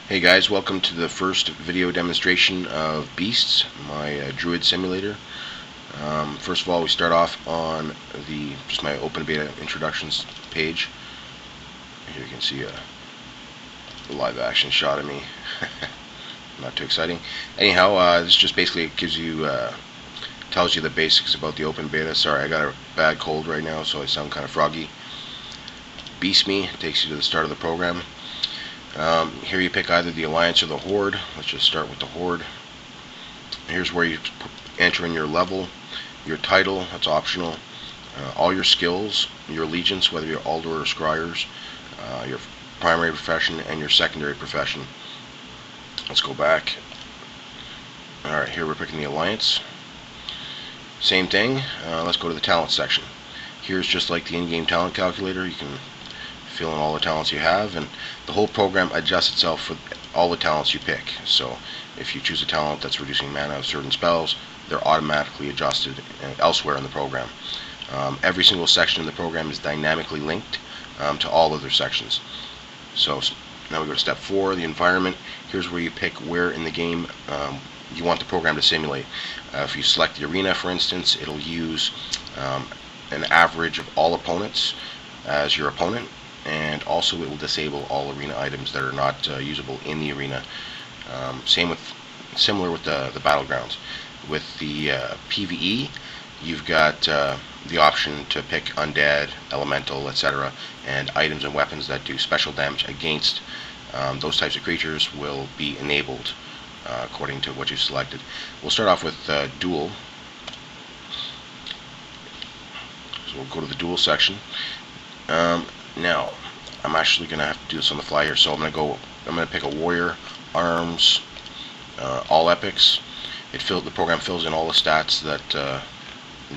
Hey guys, welcome to the first video demonstration of Beasts, my Druid simulator. First of all, we start off on just my open beta introductions page. Here you can see a live action shot of me. Not too exciting. Anyhow, this just basically tells you the basics about the open beta. Sorry, I got a bad cold right now, so I sound kind of froggy. Beast Me takes you to the start of the program. Here you pick either the Alliance or the Horde. Let's just start with the Horde. Here's where you enter in your level, your title, that's optional, all your skills, your allegiance, whether you're Alder or Scryers, your primary profession, and your secondary profession. Let's go back. Alright, here we're picking the Alliance. Same thing, let's go to the talent section. Here's just like the in-game talent calculator. You can fill in all the talents you have, and the whole program adjusts itself for all the talents you pick. So if you choose a talent that's reducing mana of certain spells, they're automatically adjusted elsewhere in the program. Every single section in the program is dynamically linked to all other sections. So now we go to step 4, the environment. Here's where you pick where in the game you want the program to simulate. If you select the arena, for instance, it'll use an average of all opponents as your opponent, and also it will disable all arena items that are not usable in the arena. Similar with the battlegrounds. With the PvE, you've got the option to pick undead, elemental, etc., and items and weapons that do special damage against those types of creatures will be enabled according to what you've selected. We'll start off with duel. So we'll go to the duel section. Now, I'm actually going to have to do this on the fly here, so I'm going to pick a warrior, arms, all epics. The program fills in all the stats that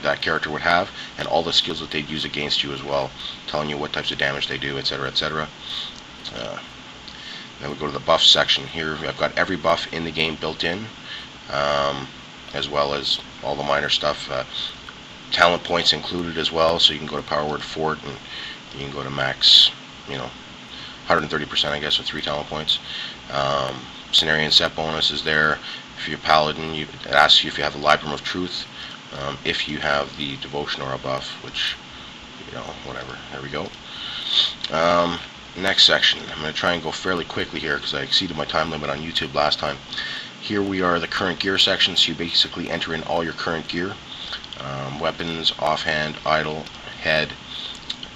that character would have, and all the skills that they'd use against you as well, telling you what types of damage they do, etc., etc. Then we go to the buff section. Here I've got every buff in the game built in, as well as all the minor stuff. Talent points included as well, so you can go to Power Word Fort, and you can go to max, 130%, I guess, with 3 talent points. Scenario and set bonus is there. If you're Paladin, it asks you if you have the Librum of Truth. If you have the Devotion or a buff, which, whatever. There we go. Next section. I'm going to try and go fairly quickly here because I exceeded my time limit on YouTube last time. Here we are, the current gear section, so you basically enter in all your current gear. Weapons, offhand, idle, head.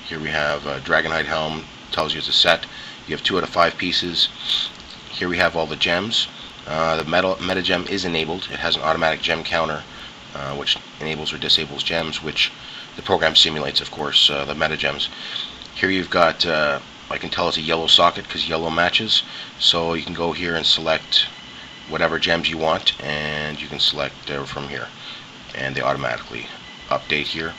Here we have Dragonhide Helm, tells you it's a set. You have 2 out of 5 pieces. Here we have all the gems. The meta gem is enabled. It has an automatic gem counter, which enables or disables gems, which the program simulates, of course, the meta gems. Here you've got, I can tell it's a yellow socket because yellow matches, so you can go here and select whatever gems you want, and you can select from here, and they automatically update here.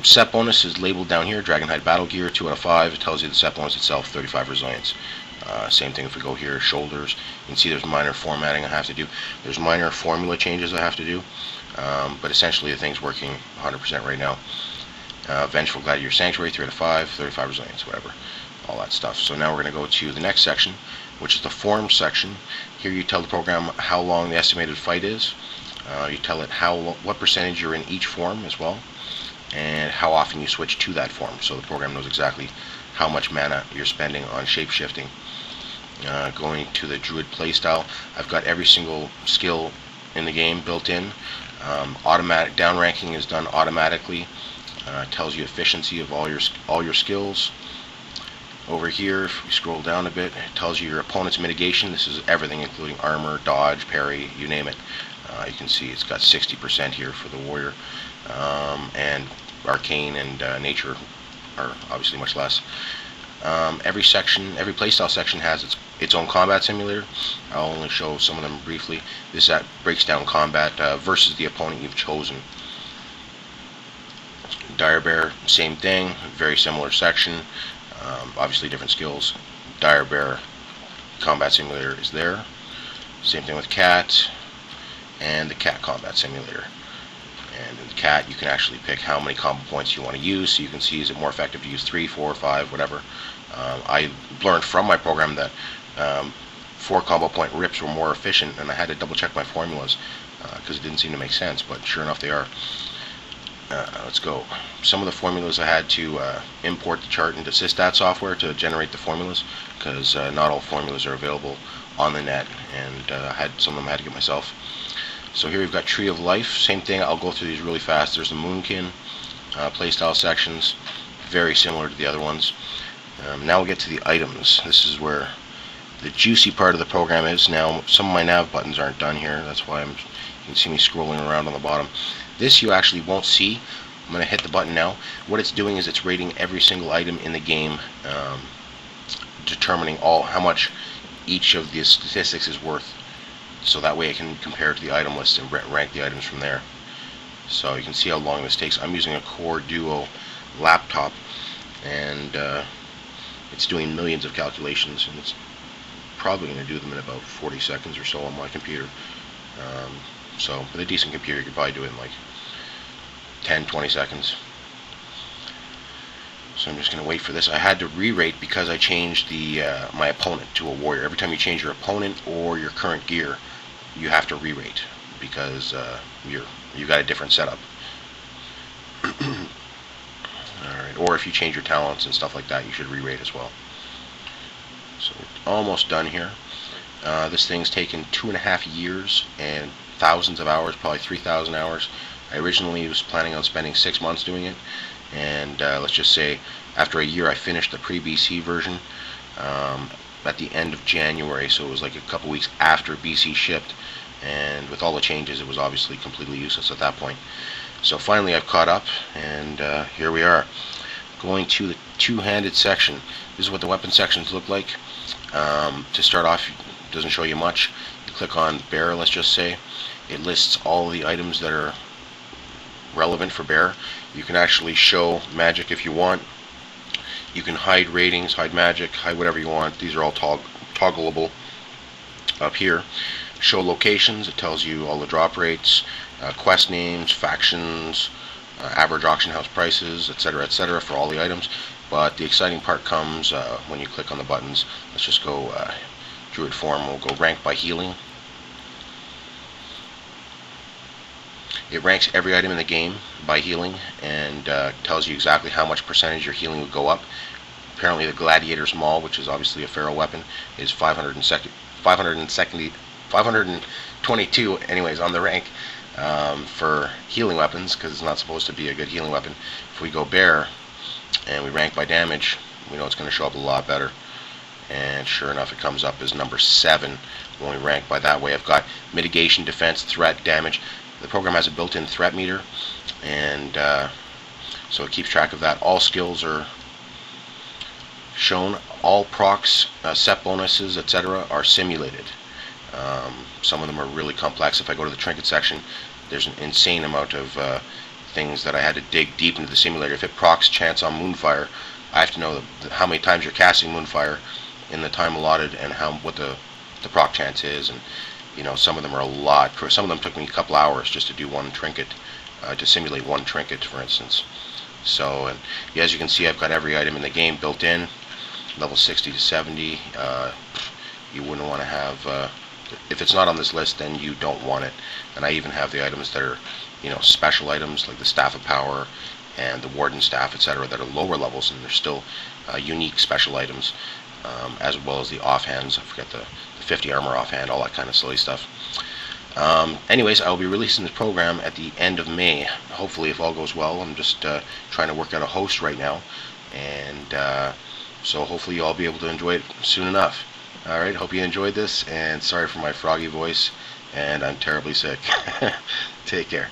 Set bonus is labeled down here, Dragonhide Battle Gear, 2 out of 5. It tells you the set bonus itself, 35 resilience. Same thing if we go here, shoulders. You can see there's minor formatting I have to do. There's minor formula changes I have to do, but essentially the thing's working 100% right now. Vengeful Gladiator Sanctuary, 3 out of 5, 35 resilience, whatever. All that stuff. So now we're going to go to the next section, which is the form section. Here you tell the program how long the estimated fight is. You tell it what percentage you're in each form as well, and how often you switch to that form, so the program knows exactly how much mana you're spending on shape-shifting. Going to the Druid playstyle, I've got every single skill in the game built in. Automatic downranking is done automatically. Tells you efficiency of all your skills. Over here, if we scroll down a bit, it tells you your opponent's mitigation. This is everything, including armor, dodge, parry, you name it. You can see it's got 60% here for the warrior, and arcane and nature are obviously much less. Every playstyle section has its own combat simulator. I'll only show some of them briefly. This breaks down combat versus the opponent you've chosen. Dire Bear, same thing, very similar section. Obviously different skills. Dire Bear combat simulator is there. Same thing with Cat and the Cat combat simulator. And in the Cat, you can actually pick how many combo points you want to use, so you can see, is it more effective to use 3, 4, 5, whatever. I learned from my program that 4 combo point rips were more efficient, and I had to double check my formulas because it didn't seem to make sense, but sure enough they are. Let's go. Some of the formulas I had to import the chart into Systat software to generate the formulas, because not all formulas are available on the net, and some of them I had to get myself. So here we've got Tree of Life, same thing. I'll go through these really fast. There's the Moonkin playstyle sections, very similar to the other ones. Now we'll get to the items. This is where the juicy part of the program is. Now some of my nav buttons aren't done here, that's why you can see me scrolling around on the bottom. This you actually won't see. I'm going to hit the button now. What it's doing is it's rating every single item in the game, determining how much each of the statistics is worth, so that way I can compare it to the item list and rank the items from there. So you can see how long this takes. I'm using a Core Duo laptop, and it's doing millions of calculations, and it's probably going to do them in about 40 seconds or so on my computer. So with a decent computer you could probably do it in like 10-20 seconds. So I'm just going to wait for this. I had to re-rate because I changed my opponent to a warrior. Every time you change your opponent or your current gear, you have to re-rate because you got a different setup. Alright, or if you change your talents and stuff like that, you should re-rate as well. So we're almost done here. This thing's taken 2.5 years and thousands of hours, probably 3,000 hours. I originally was planning on spending 6 months doing it, and let's just say after a year I finished the pre-BC version at the end of January, so it was like a couple weeks after BC shipped, and with all the changes it was obviously completely useless at that point. So finally I've caught up, and here we are going to the two-handed section. This is what the weapon sections look like. To start off, it doesn't show you much. You click on bear, let's just say. It lists all of the items that are relevant for bear. You can actually show magic if you want. You can hide ratings, hide magic, hide whatever you want. These are all toggleable. Up here, show locations. It tells you all the drop rates, quest names, factions, average auction house prices, etc., for all the items. But the exciting part comes when you click on the buttons. Let's just go Druid form. We'll go rank by healing. It ranks every item in the game by healing, and tells you exactly how much percentage your healing would go up. Apparently the Gladiator's Maul, which is obviously a feral weapon, is 522 anyways on the rank for healing weapons, because it's not supposed to be a good healing weapon. If we go bear and we rank by damage, we know it's going to show up a lot better, and sure enough it comes up as number 7 when we rank by that way. I've got mitigation, defense, threat, damage. The program has a built-in threat meter, and so it keeps track of that. All skills are shown. All procs, set bonuses, etc. are simulated. Some of them are really complex. If I go to the trinket section, there's an insane amount of things that I had to dig deep into the simulator. If it procs chance on Moonfire, I have to know how many times you're casting Moonfire in the time allotted, and what the proc chance is. And you know, some of them are a lot. Some of them took me a couple hours just to do one trinket, to simulate one trinket, for instance. So, and yeah, as you can see, I've got every item in the game built in, level 60 to 70. You wouldn't want to have, if it's not on this list, then you don't want it. And I even have the items that are, you know, special items like the Staff of Power and the Warden Staff, etc., that are lower levels, and they're still unique special items, as well as the offhands. I forget the 50 armor offhand, all that kind of silly stuff. Anyways, I'll be releasing this program at the end of May, hopefully, if all goes well. I'm just trying to work out a host right now, and so hopefully you'll all be able to enjoy it soon enough. Alright, hope you enjoyed this, and sorry for my froggy voice, and I'm terribly sick. Take care.